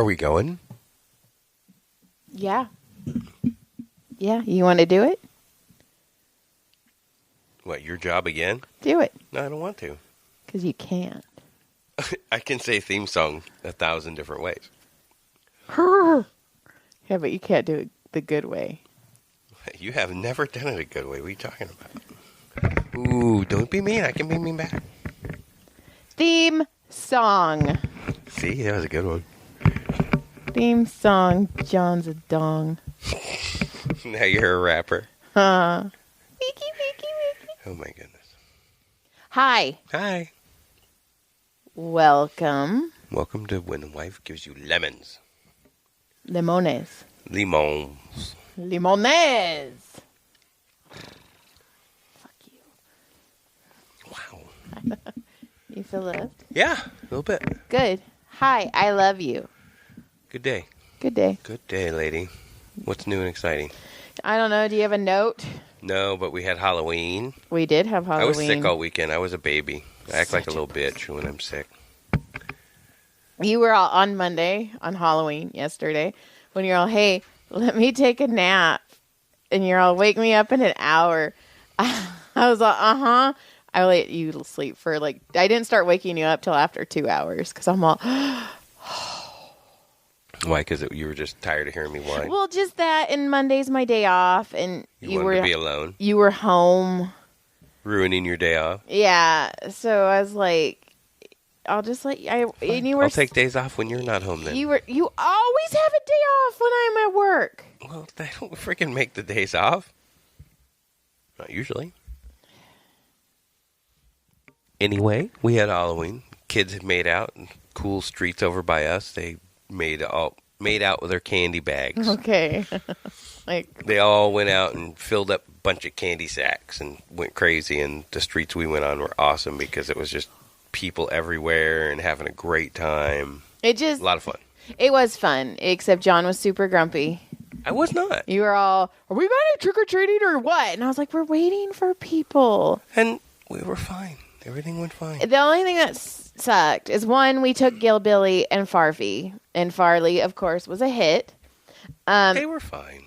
Are we going? Yeah. Yeah, you want to do it? What, your job again? Do it. No, I don't want to. Because you can't. I can say theme song 1,000 different ways. Yeah, but you can't do it the good way. You have never done it a good way. What are you talking about? Ooh, don't be mean. I can be mean back. Theme song. See, that was a good one. Theme song. John's a dong. Now you're a rapper. Huh. Wiki, wiki, wiki. Oh, my goodness. Hi. Hi. Welcome. Welcome to When a Wife Gives You Lemons. Limones. Limons. Limones. Fuck you. Wow. You feel loved? Yeah, a little bit. Good. Hi, I love you. Good day. Good day. Good day, lady. What's new and exciting? I don't know. Do you have a note? No, but we had Halloween. We did have Halloween. I was sick all weekend. I was a baby. I act like a Such little bitch when I'm sick. You were all on Monday, on Halloween, yesterday, when you're all, hey, let me take a nap. And you're all, wake me up in an hour. I was like, uh-huh. I let you sleep for I didn't start waking you up till after 2 hours because I'm all... Why? Because you were just tired of hearing me whine? Well, just that, and Monday's my day off, and you wanted to be alone? You were home. Ruining your day off? Yeah, so I was like, I'll just let you... and you were, I'll take days off when you're not home then. You always have a day off when I'm at work. Well, they don't freaking make the days off. Not usually. Anyway, we had Halloween. Kids had made out in cool streets over by us. They made out with their candy bags. Okay. They all went out and filled up a bunch of candy sacks and went crazy. And the streets we went on were awesome because it was just people everywhere and having a great time. A lot of fun. It was fun, except John was super grumpy. I was not. You were all, are we going to trick-or-treating or what? And I was like, we're waiting for people. And we were fine. Everything went fine. The only thing that sucked is, one, we took Gil, Billy, and Farfy. And Farley, of course, was a hit. They were fine.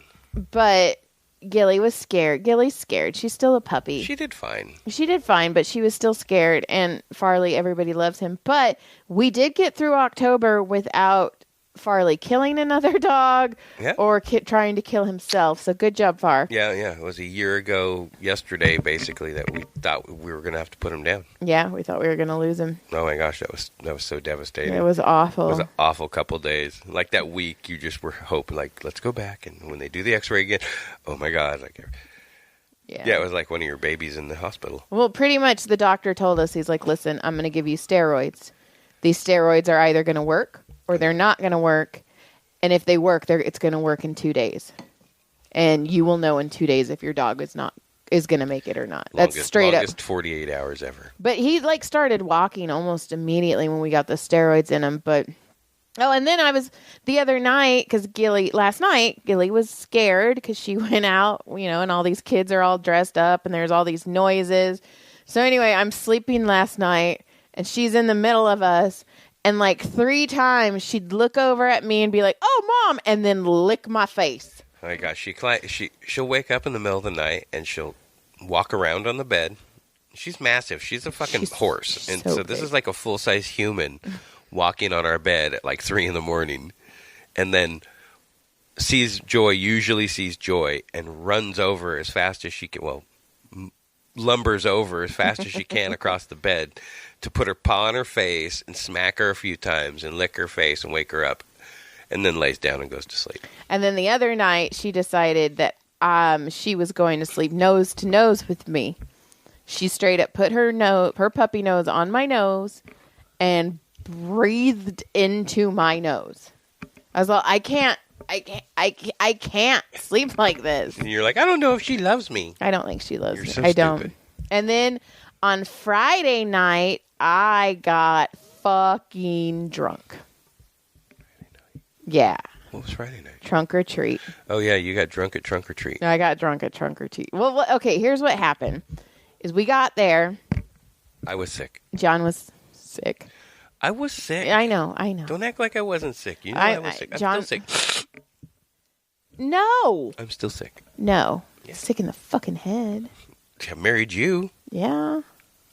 But Gilly was scared. Gilly's scared. She's still a puppy. She did fine. She did fine, but she was still scared. And Farley, everybody loves him. But we did get through October without Farley killing another dog or trying to kill himself. So good job, Far. Yeah. It was a year ago yesterday, basically, that we thought we were going to have to put him down. Yeah, we thought we were going to lose him. Oh, my gosh, that was so devastating. It was awful. It was an awful couple days. Like that week, you just were hoping, let's go back. And when they do the x-ray again, oh, my God. Yeah, it was like one of your babies in the hospital. Well, pretty much the doctor told us, he's like, listen, I'm going to give you steroids. These steroids are either going to work or they're not going to work. And if they work, it's going to work in 2 days. And you will know in 2 days if your dog is going to make it or not. That's straight up. Longest 48 hours ever. But he started walking almost immediately when we got the steroids in him. But and then I was the other night, because last night Gilly was scared because she went out, and all these kids are all dressed up and there's all these noises. So anyway, I'm sleeping last night and she's in the middle of us. And 3 times she'd look over at me and be like, "Oh, Mom," and then lick my face. Oh my gosh, she'll wake up in the middle of the night and she'll walk around on the bed. She's massive. She's a fucking horse. And so this is like a full-size human walking on our bed at 3 in the morning. And then usually sees Joy and runs over as fast as she can. Lumbers over as fast as she can across the bed to put her paw on her face and smack her a few times and lick her face and wake her up, and then lays down and goes to sleep. And then the other night, she decided that she was going to sleep nose to nose with me. She straight up put her puppy nose on my nose and breathed into my nose. I was like, I can't sleep like this. And you're like, I don't know if she loves me. I don't think she loves me. So I stupid. don't. And then on Friday night, I got fucking drunk. Yeah. What was Friday night? Trunk or treat. Oh, yeah, you got drunk at Trunk or Treat. I got drunk at Trunk or Treat. Well, okay, here's what happened. Is we got there. I was sick. John was sick. I was sick. I know. Don't act like I wasn't sick. You know I was sick. I'm John, still sick. No. I'm still sick. No. Yeah. Sick in the fucking head. I married you. Yeah.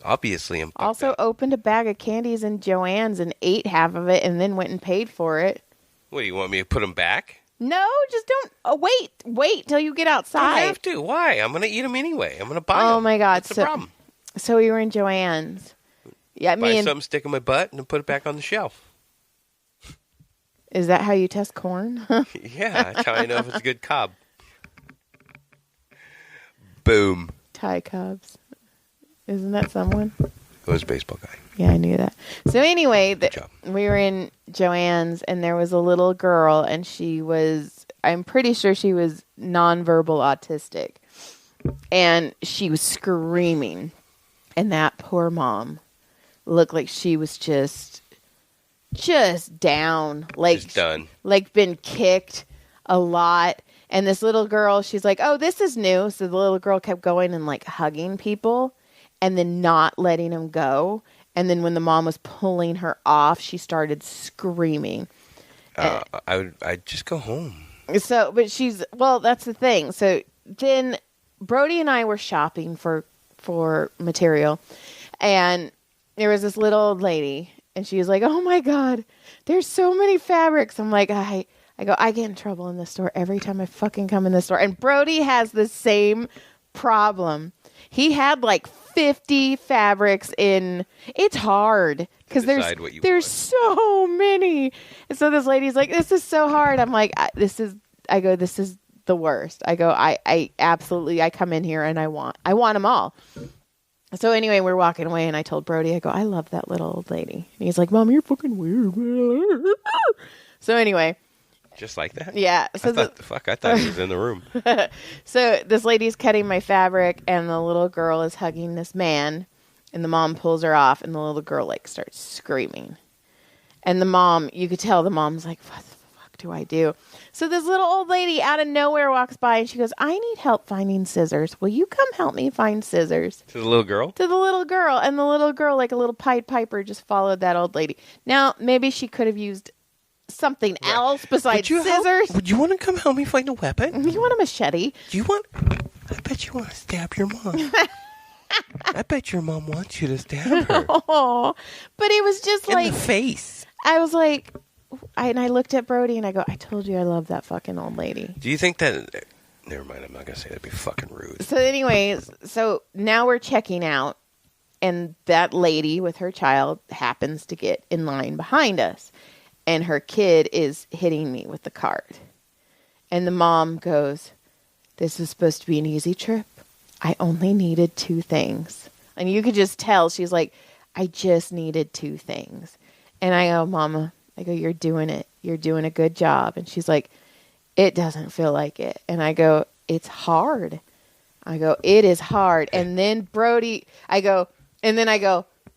Obviously, I'm fucked Also up. opened a bag of candies in Joann's and ate half of it and then went and paid for it. What, do you want me to put them back? No, just don't. Wait till you get I outside. don't have to. Why? I'm going to eat them anyway. I'm going to buy them. Oh my God. What's the problem? So we were in Joann's. Yeah, Buy something, stick in my butt, and then put it back on the shelf. Is that how you test corn? Yeah, that's how I know if it's a good cob. Boom. Thai Cubs. Isn't that someone? It was a baseball guy. Yeah, I knew that. So anyway, job. we were in Joann's, and there was a little girl, and I'm pretty sure she was nonverbal autistic. And she was screaming. And that poor mom looked like she was just down. Like, Just done. Like been kicked a lot. And this little girl, she's like, oh, this is new. So the little girl kept going and like hugging people and then not letting them go. And then when the mom was pulling her off, she started screaming. I'd just go home. So, but that's the thing. So then Brody and I were shopping for material, and there was this little old lady, and she was like, oh my God, there's so many fabrics. I'm like, I get in trouble in this store every time I fucking come in this store. And Brody has the same problem. He had like 50 fabrics in. It's hard because there's so many. And so this lady's like, this is so hard. I'm like, this is the worst. I absolutely, I come in here and I want them all. So anyway, we're walking away and I told Brody, I go, I love that little old lady. And he's like, Mom, you're fucking weird. So anyway. Just like that? Yeah. So I thought he was in the room. So this lady's cutting my fabric and the little girl is hugging this man and the mom pulls her off and the little girl like starts screaming. And the mom, you could tell the mom's like, what the fuck do I do? So this little old lady out of nowhere walks by and she goes, I need help finding scissors. Will you come help me find scissors? To the little girl? To the little girl. And the little girl, like a little Pied Piper, just followed that old lady. Now, maybe she could have used something else besides scissors. Would you want to come help me find a weapon? You want a machete? I bet you want to stab your mom. I bet your mom wants you to stab her. Oh, but it was just in like... the face. I was like... and I looked at Brody and I go, I told you I love that fucking old lady. Do you think that... Never mind, I'm not going to say that'd be fucking rude. So anyways, so now we're checking out and that lady with her child happens to get in line behind us. And her kid is hitting me with the cart. And the mom goes, this was supposed to be an easy trip. I only needed 2 things. And you could just tell, she's like, I just needed 2 things. And I go, Mama, you're doing it. You're doing a good job. And she's like, it doesn't feel like it. And I go, it's hard. I go, it is hard. And then Brody, I go,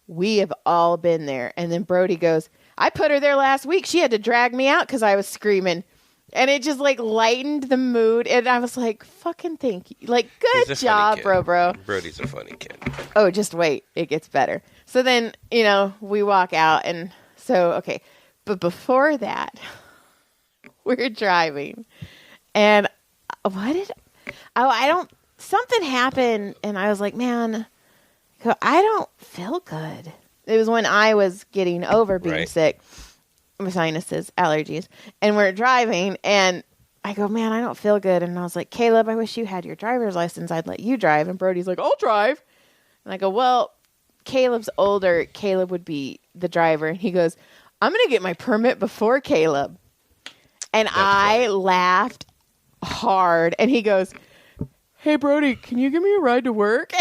we have all been there. And then Brody goes, I put her there last week. She had to drag me out because I was screaming. And it just like lightened the mood. And I was like, fucking thank you. Like, good job, bro. Brody's a funny kid. Oh, just wait. It gets better. So then, we walk out. And so, okay. But before that, we're driving. And something happened. And I was like, man, I don't feel good. It was when I was getting over being sick, my sinuses, allergies, and we're driving, and I go, man, I don't feel good. And I was like, Caleb, I wish you had your driver's license. I'd let you drive. And Brody's like, I'll drive. And I go, well, Caleb's older. Caleb would be the driver. And he goes, I'm going to get my permit before Caleb. And I laughed hard. And he goes, hey, Brody, can you give me a ride to work?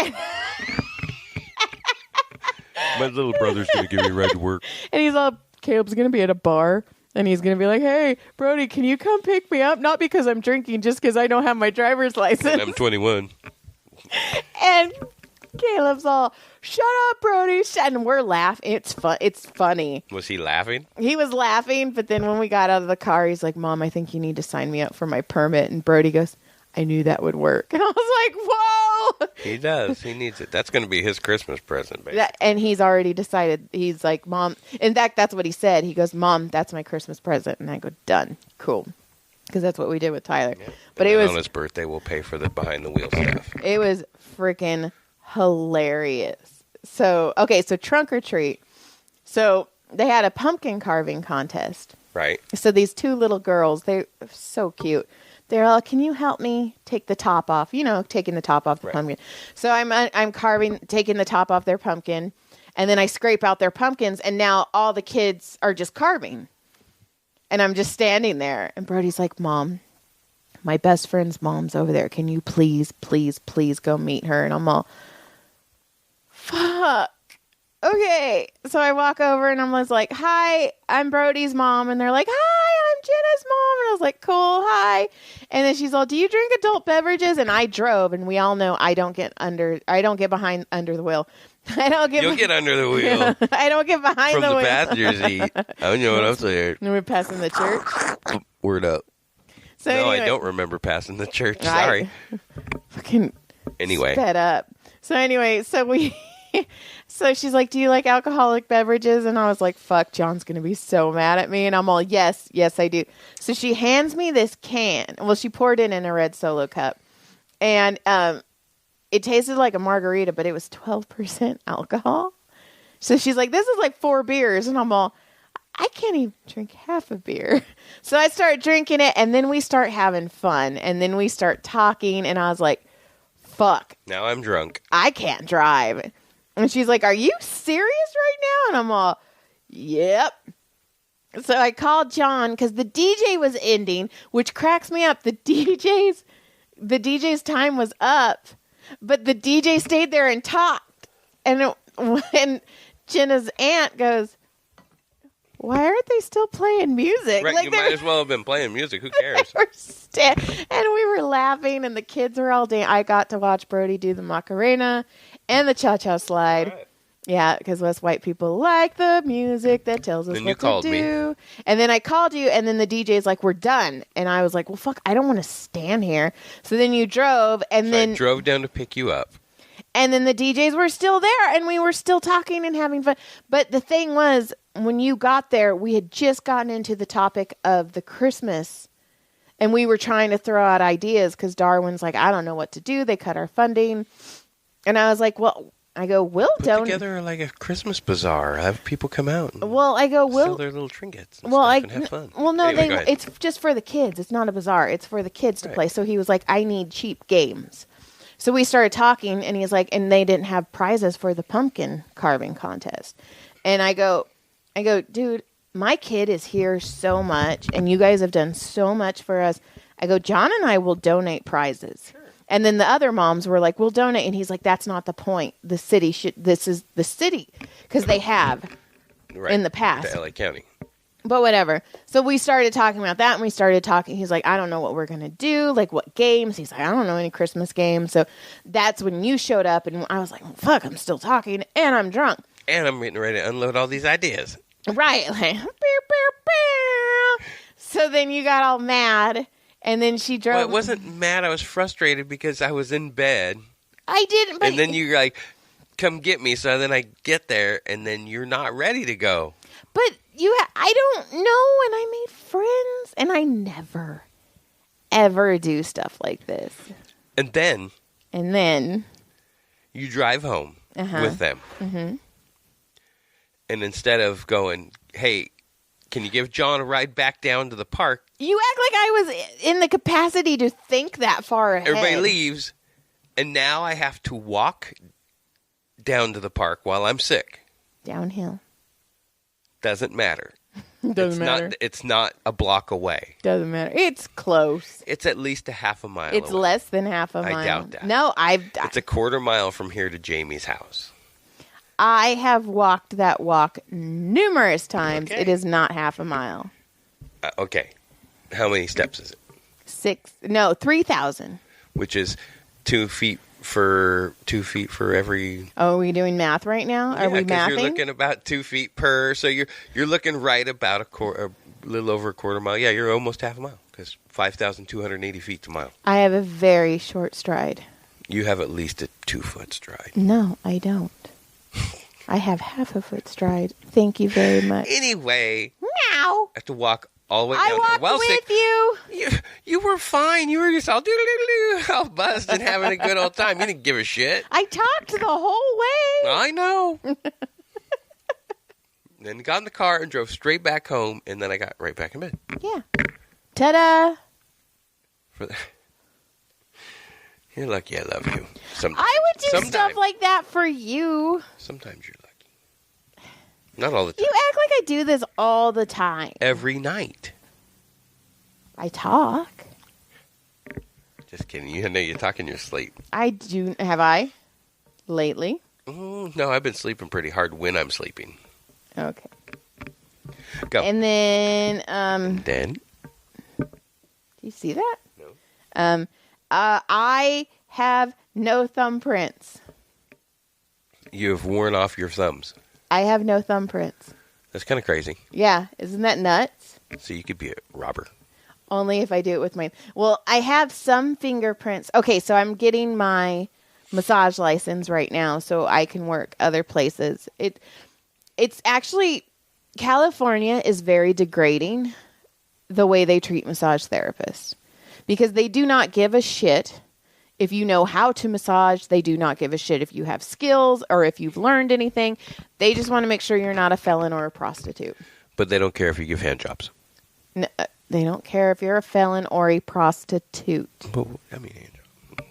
My little brother's going to give me a ride to work. And he's all, Caleb's going to be at a bar. And he's going to be like, hey, Brody, can you come pick me up? Not because I'm drinking, just because I don't have my driver's license. And I'm 21. And Caleb's all, shut up, Brody. And we're laughing. It's fun. It's funny. Was he laughing? He was laughing. But then when we got out of the car, he's like, Mom, I think you need to sign me up for my permit. And Brody goes, I knew that would work. And I was like, whoa. He does. He needs it. That's going to be his Christmas present, baby. And he's already decided. He's like, Mom. In fact, that's what he said. He goes, Mom, that's my Christmas present. And I go, done. Cool. Because that's what we did with Tyler. Yeah. But and it was on his birthday, we'll pay for the behind the wheel stuff. It was freaking hilarious. So, okay, so trunk or treat. So they had a pumpkin carving contest. Right. So these two little girls, they're so cute. They're all, can you help me take the top off? You know, taking the top off the pumpkin. So I'm carving, taking the top off their pumpkin, and then I scrape out their pumpkins, and now all the kids are just carving. And I'm just standing there, and Brody's like, Mom, my best friend's mom's over there. Can you please, please, please go meet her? And I'm all, fuck. Okay. So I walk over, and I'm just like, hi, I'm Brody's mom. And they're like, hi, I'm Jenna's mom. And I was like, cool, hi. And then she's all, do you drink adult beverages? And I drove, and we all know I don't get behind under the wheel. You'll get under the wheel. I don't get behind from the wheel. From the passenger seat. I know what I'm saying. And we're passing the church. Word up. So no, anyway, I don't remember passing the church. Sorry. Fucking anyway. Sped up. So anyway, so she's like, do you like alcoholic beverages? And I was like, fuck, John's going to be so mad at me. And I'm all, yes, I do. So she hands me this can. Well, she poured it in a red Solo cup. And it tasted like a margarita, but it was 12% alcohol. So she's like, this is like 4 beers. And I'm all, I can't even drink half a beer. So I start drinking it, and then we start having fun. And then we start talking, and I was like, fuck. Now I'm drunk. I can't drive. And she's like, are you serious right now? And I'm all, yep. So I called John because the DJ was ending, which cracks me up. The DJ's time was up, but the DJ stayed there and talked. And when Jenna's aunt goes, why aren't they still playing music? Right, you might as well have been playing music. Who cares? And we were laughing, and the kids were all dancing. I got to watch Brody do the Macarena and the Cha-Cha slide. Right. Yeah, because us white people like the music that tells us what to do. Me. And then I called you, and then the DJ's like, we're done. And I was like, well, fuck, I don't want to stand here. So then you drove, and then... I drove down to pick you up. And then the DJs were still there, and we were still talking and having fun. But the thing was, when you got there, we had just gotten into the topic of the Christmas, and we were trying to throw out ideas because Darwin's like, I don't know what to do. They cut our funding. And I was like, well, we'll put together like a Christmas bazaar. Have people come out. And sell their little trinkets and stuff and have fun. Well, no, anyway, it's just for the kids. It's not a bazaar. It's for the kids to play. So he was like, I need cheap games. So we started talking, and he's like, and they didn't have prizes for the pumpkin carving contest. And I go, dude, my kid is here so much, and you guys have done so much for us. I go, John and I will donate prizes. Sure. And then the other moms were like, we'll donate. And he's like, that's not the point. This is the city, because they have in the past. The LA County. But whatever. So we started talking about that, and we started talking. He's like, I don't know what we're going to do. Like, what games? He's like, I don't know any Christmas games. So that's when you showed up, and I was like, well, fuck, I'm still talking, and I'm drunk. And I'm getting ready to unload all these ideas. Right. Like, beow, beow, beow. So then you got all mad, and then she drove. Well, I wasn't mad. I was frustrated because I was in bed. I didn't. But and then you're like, come get me. So then I get there, and then you're not ready to go. But I don't know, and I made friends, and I never, ever do stuff like this. And then you drive home with them. Mm-hmm. And instead of going, hey, can you give John a ride back down to the park? You act like I was in the capacity to think that far ahead. Everybody leaves, and now I have to walk down to the park while I'm sick. Downhill. Doesn't matter. Doesn't matter. It's not a block away. Doesn't matter. It's close. It's at least a half a mile It's away. less than half a mile. I doubt that. No, It's a quarter mile from here to Jamie's house. I have walked that walk numerous times. Okay. It is not half a mile. Okay. How many steps is it? 3,000. Which is 2 feet for every. Oh, are we doing math right now? Are we mathing? You're looking about 2 feet per. So you're looking right about a little over a quarter mile. Yeah, you're almost half a mile because 5,280 feet to a mile. I have a very short stride. You have at least a 2-foot stride. No, I don't. I have half a foot stride. Thank you very much. Anyway, Meow. I have to walk all the way down I there. walked Well, with you. you were fine. You were just all doo-doo-doo-doo, all buzzed and having a good old time. You didn't give a shit. I talked the whole way. I know. Then got in the car and drove straight back home, and then I got right back in bed. Yeah. Ta-da. You're lucky I love you. Sometimes. I would do stuff like that for you. Sometimes you're lucky. Not all the time. You act like I do this all the time. Every night. I talk. Just kidding. You know you talk in your sleep. I do. Have I? Lately? No, I've been sleeping pretty hard when I'm sleeping. Okay. Go. And then, Then? do you see that? No. I have no thumbprints. You have worn off your thumbs. I have no thumbprints. That's kind of crazy. Yeah, isn't that nuts? So you could be a robber. Only if I do it with my... Well, I have some fingerprints. Okay, so I'm getting my massage license right now so I can work other places. It's actually... California is very degrading the way they treat massage therapists. Because they do not give a shit if you know how to massage. They do not give a shit if you have skills or if you've learned anything. They just want to make sure you're not a felon or a prostitute. But they don't care if you give hand jobs. No, they don't care if you're a felon or a prostitute. But, I mean, hand jobs.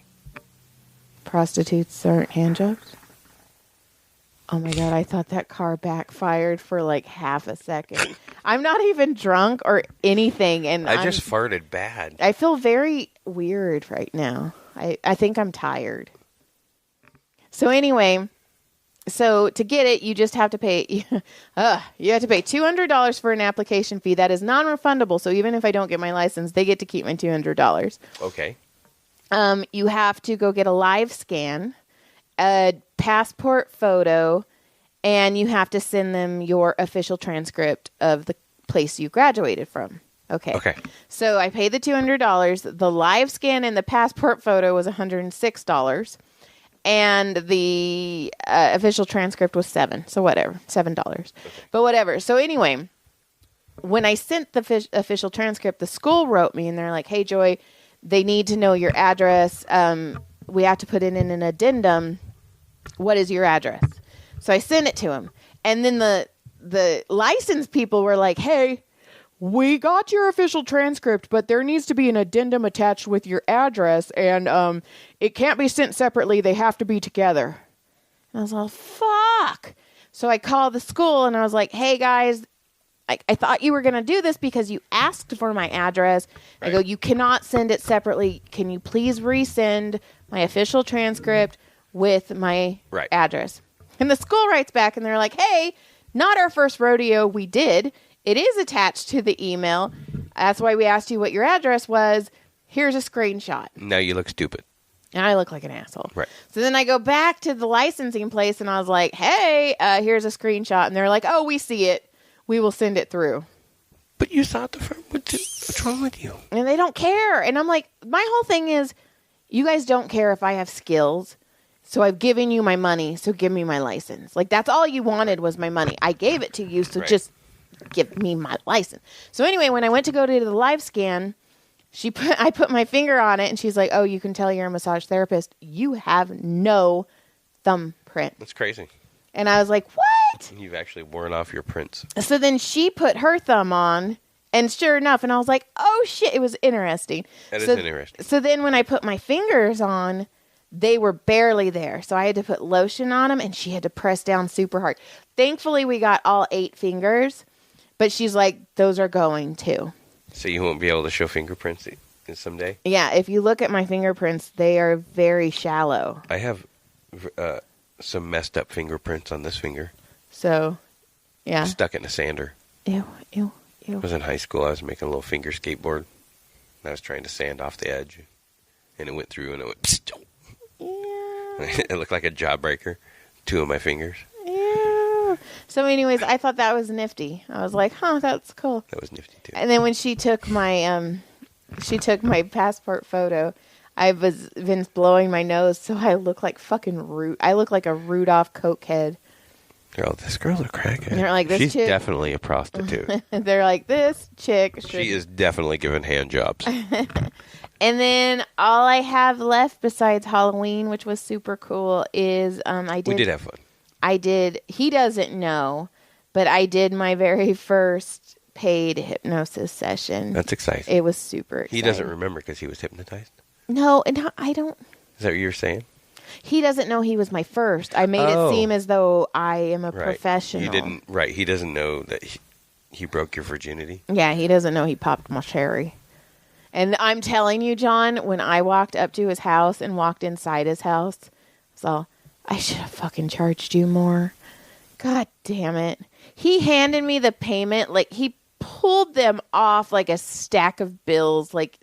Prostitutes aren't hand jobs? Oh my God, I thought that car backfired for like half a second. I'm not even drunk or anything. And I just farted bad. I feel very weird right now. I think I'm tired. So anyway, so to get it, you just have to pay, you have to pay $200 for an application fee. That is non-refundable. So even if I don't get my license, they get to keep my $200. Okay. You have to go get a live scan, a passport photo, and you have to send them your official transcript of the place you graduated from. Okay. So I paid the $200. The live scan and the passport photo was $106. And the official transcript was $7. So whatever, $7. Okay. But whatever. So anyway, when I sent the official transcript, the school wrote me and they're like, "Hey, Joy, they need to know your address. We have to put it in an addendum. What is your address?" So I sent it to him. And then the license people were like, "Hey, we got your official transcript, but there needs to be an addendum attached with your address, and it can't be sent separately. They have to be together." And I was like, fuck. So I called the school, and I was like, "Hey, guys, I thought you were going to do this because you asked for my address." Right. I go, "You cannot send it separately. Can you please resend my official transcript with my address?" And the school writes back, and they're like, "Hey, not our first rodeo. We did. It is attached to the email. That's why we asked you what your address was. Here's a screenshot." Now you look stupid. And I look like an asshole. Right. So then I go back to the licensing place, and I was like, "Hey, here's a screenshot." And they're like, "Oh, we see it. We will send it through." But you thought the firm would do. What's wrong with you? And they don't care. And I'm like, my whole thing is, you guys don't care if I have skills. So I've given you my money. So give me my license. Like, that's all you wanted was my money. I gave it to you. So just give me my license. So anyway, when I went to go to the live scan, I put my finger on it, and she's like, "Oh, you can tell you're a massage therapist. You have no thumbprint." That's crazy. And I was like, "What?" You've actually worn off your prints. So then she put her thumb on, and sure enough, and I was like, "Oh shit!" It was interesting. That is interesting. So then when I put my fingers on, they were barely there. So I had to put lotion on them, and she had to press down super hard. Thankfully, we got all 8 fingers. But she's like, "Those are going too." So you won't be able to show fingerprints someday? Yeah, if you look at my fingerprints, they are very shallow. I have some messed up fingerprints on this finger. So, yeah. Stuck in a sander. Ew. I was in high school. I was making a little finger skateboard. And I was trying to sand off the edge. And it went through, and it went... Psst. Yeah. It looked like a jawbreaker. 2 of my fingers. So anyways, I thought that was nifty. I was like, "Huh, that's cool." That was nifty too. And then when she took my passport photo, I've been blowing my nose, so I look like fucking I look like a Rudolph cokehead. They're all, this girl's a crackhead. They're like, this She's chick- definitely a prostitute. They're like, this chick. She is definitely giving hand jobs. And then all I have left besides Halloween, which was super cool, is We did have fun. I did. He doesn't know, but I did my very first paid hypnosis session. That's exciting. It was super exciting. He doesn't remember because he was hypnotized. No, and I don't. Is that what you're saying? He doesn't know he was my first. I made it seem as though I am a professional. You didn't. Right. He doesn't know that he broke your virginity. Yeah, he doesn't know he popped my cherry. And I'm telling you, John, when I walked up to his house and walked inside his house, so I should have fucking charged you more. God damn it. He handed me the payment, like he pulled them off like a stack of bills, like,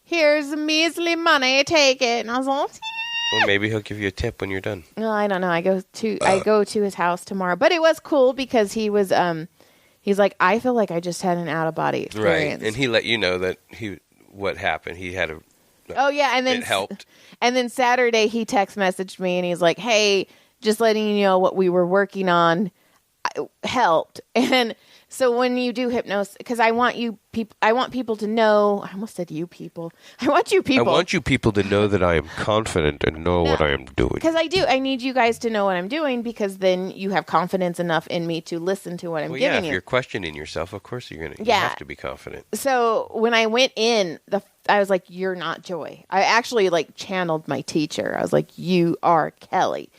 here's the measly money, take it. And I was like, Well, maybe he'll give you a tip when you're done. no, I don't know. I go to his house tomorrow. But it was cool because he was he's like, I feel like I just had an out of body experience. Right. And he let you know that what happened. He had a Oh yeah, and then it helped. And then Saturday he text messaged me and he's like, "Hey, just letting you know what we were working on helped." And so when you do hypnosis, because I want people to know. I almost said you people. I want you people. I want you people to know that I am confident and know what I am doing. Because I do. I need you guys to know what I'm doing because then you have confidence enough in me to listen to what I'm Well, giving yeah, if you. you're questioning yourself, of course you Yeah. have to be confident. So when I went in, I was like, "You're not Joy." I actually like channeled my teacher. I was like, "You are Kelly."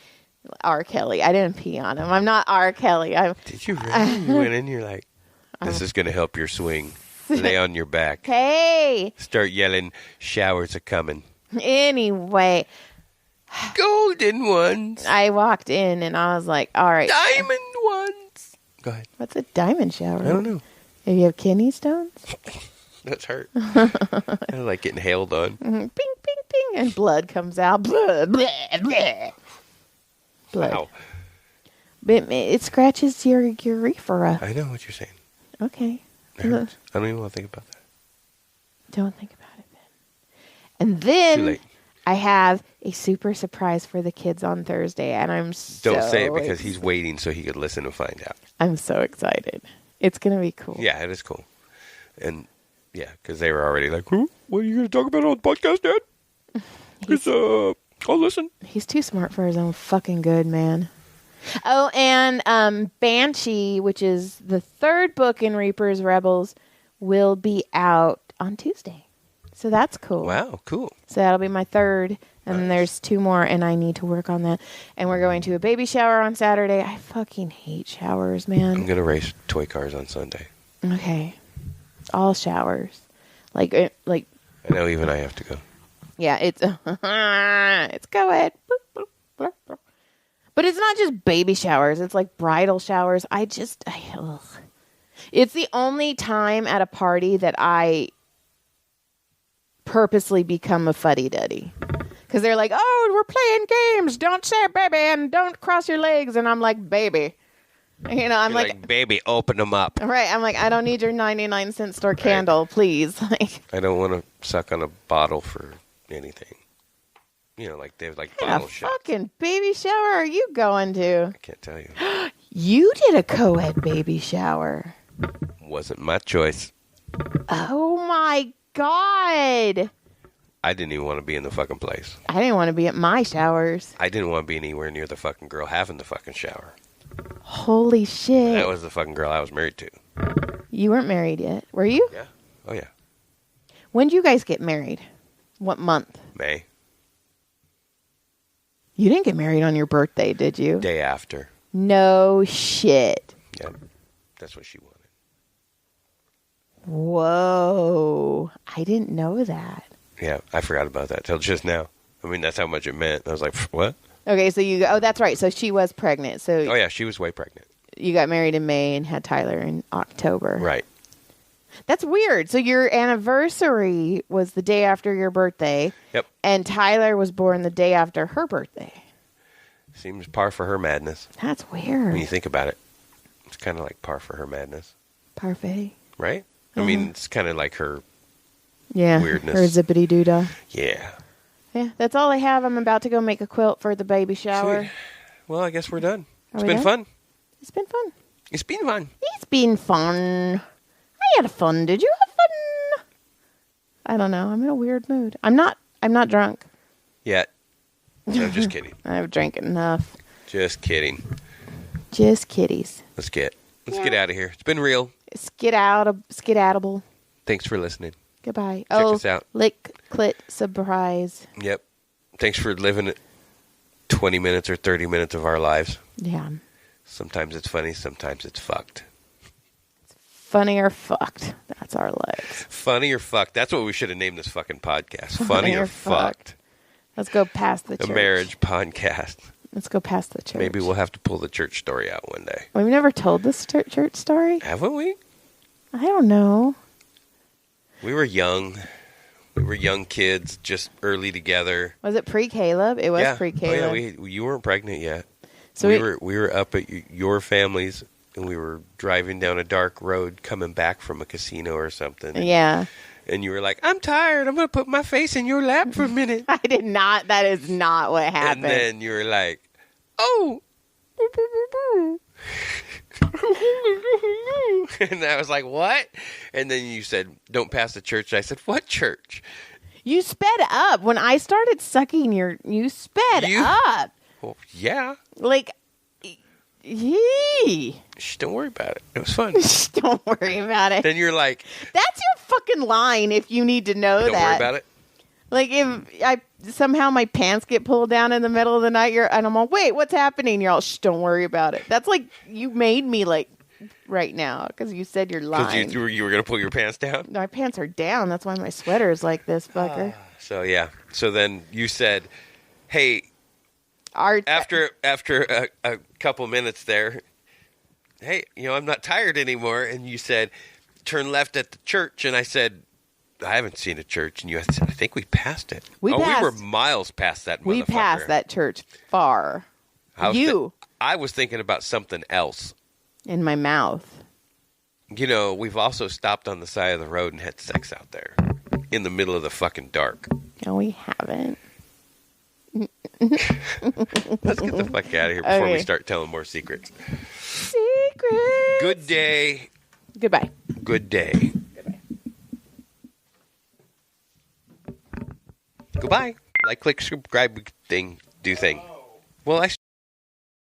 R. Kelly. I didn't pee on him. I'm not R. Kelly. Did you really? You went in, you're like, this is going to help your swing. Lay on your back. Hey. Start yelling, showers are coming. Anyway, Golden ones. I walked in and I was like, all right. Diamond ones. Go ahead. What's a diamond shower? I don't know. If you have kidney stones? That's hurt. I like getting hailed on. Bing, bing, bing. And blood comes out. Blood, blood, blood. Blood. Wow. But it scratches your urethra. I know what you're saying. Okay. It hurts. I don't even want to think about that. Don't think about it then. And Too then late. I have a super surprise for the kids on Thursday, and I'm so Don't say it because he's waiting so he could listen and find out. I'm so excited. It's gonna be cool. Yeah, it is cool. And yeah, because they were already like, "What are you going to talk about on the podcast, Dad?" Because I'll listen. He's too smart for his own fucking good, man. Oh, and Banshee, which is the third book in Reaper's Rebels, will be out on Tuesday. So that's cool. Wow, cool. So that'll be my third. And then Nice. there's 2 more, and I need to work on that. And we're going to a baby shower on Saturday. I fucking hate showers, I'm man. going to race toy cars on Sunday. Okay. All showers. Like, I know even I have to go. yeah, it's go ahead. But it's not just baby showers. It's like bridal showers. Ugh. It's the only time at a party that I purposely become a fuddy-duddy. Because they're like, oh, we're playing games. Don't say baby and don't cross your legs. And I'm like, baby. You know, I'm You're like, baby, open them up. right. I'm like, I don't need your 99-cent store candle, please. Like, I don't want to suck on a bottle for anything. You know, like they have like what kind bottle of shots. fucking baby shower are you going to? I can't tell you. You did a co-ed baby shower. Wasn't my choice. Oh my God. I didn't even want to be in the fucking place. I didn't want to be at my showers. I didn't want to be anywhere near the fucking girl having the fucking shower. Holy shit. That was the fucking girl I was married to. You weren't married yet, were you? Yeah. Oh, yeah. When did you guys get married? What month? May. You didn't get married on your birthday, did you? Day after. No shit. Yeah. That's what she wanted. Whoa. I didn't know that. Yeah. I forgot about that till just now. I mean, that's how much it meant. I was like, what? Okay, so that's right. So she was pregnant. So Oh, yeah. She was way pregnant. you got married in May and had Tyler in October. Right. That's weird. So your anniversary was the day after your birthday. Yep. And Tyler was born the day after her birthday. Seems par for her madness. That's weird. When you think about it, it's kind of like par for her madness, Parfait. right? I mean, it's kind of like her, Yeah. Weirdness. Or zippity doodah. yeah. Yeah, that's all I have. I'm about to go make a quilt for the baby shower. Sweet. Well, I guess we're done. It's we been done? fun. It's been fun. It's been fun. It's been fun. I had fun. Did you have fun? I don't know. I'm in a weird mood. I'm not drunk. Yet. No, just kidding. I've drank enough. Just kidding. Just kitties. Let's get out of here. It's been real. Skedaddable. Thanks for listening. Goodbye. Check us out. Lick, clit, surprise. Yep. Thanks for living 20 minutes or 30 minutes of our lives. Yeah. Sometimes it's funny, sometimes it's fucked. Funny or fucked. That's our lives. Funny or fucked. That's what we should have named this fucking podcast. Funny or fucked. Let's go past the A church. marriage podcast. Let's go past the church. Maybe we'll have to pull the church story out one day. We've never told this church story. Haven't we? I don't know. We were young. We were young kids, just early together. Was it pre-Caleb? It was pre-Caleb. Oh, yeah, you weren't pregnant yet. So we were up at your family's, and we were driving down a dark road coming back from a casino or something. Yeah. And you were like, I'm tired. I'm going to put my face in your lap for a minute. I did not. That is not what happened. And then you were like, oh. And I was like, what? And then you said, don't pass the church. I said, what church? You sped up. When I started sucking you sped up. Well, yeah. Like, yee. Shh, don't worry about it. It was fun. Don't worry about it. Then you're like, that's your fucking line if you need to know don't that. worry about it. Like, if somehow my pants get pulled down in the middle of the night, and I'm all, wait, what's happening? You're all, shh, don't worry about it. That's like, you made me like right now because you said you're lying. Because you were going to pull your pants down? My pants are down. That's why my sweater is like this, fucker. So, yeah. So then you said, hey, after a couple minutes there, hey, I'm not tired anymore. And you said, turn left at the church. And I said, I haven't seen a church. And you said, I think we passed it. We were miles past that motherfucker. We passed that church far. I was thinking about something else. In my mouth. We've also stopped on the side of the road and had sex out there in the middle of the fucking dark. No, we haven't. Let's get the fuck out of here before we start telling more secrets. Secrets. Good day. Goodbye. Good day. Goodbye. Like, click, subscribe, do thing. Well, I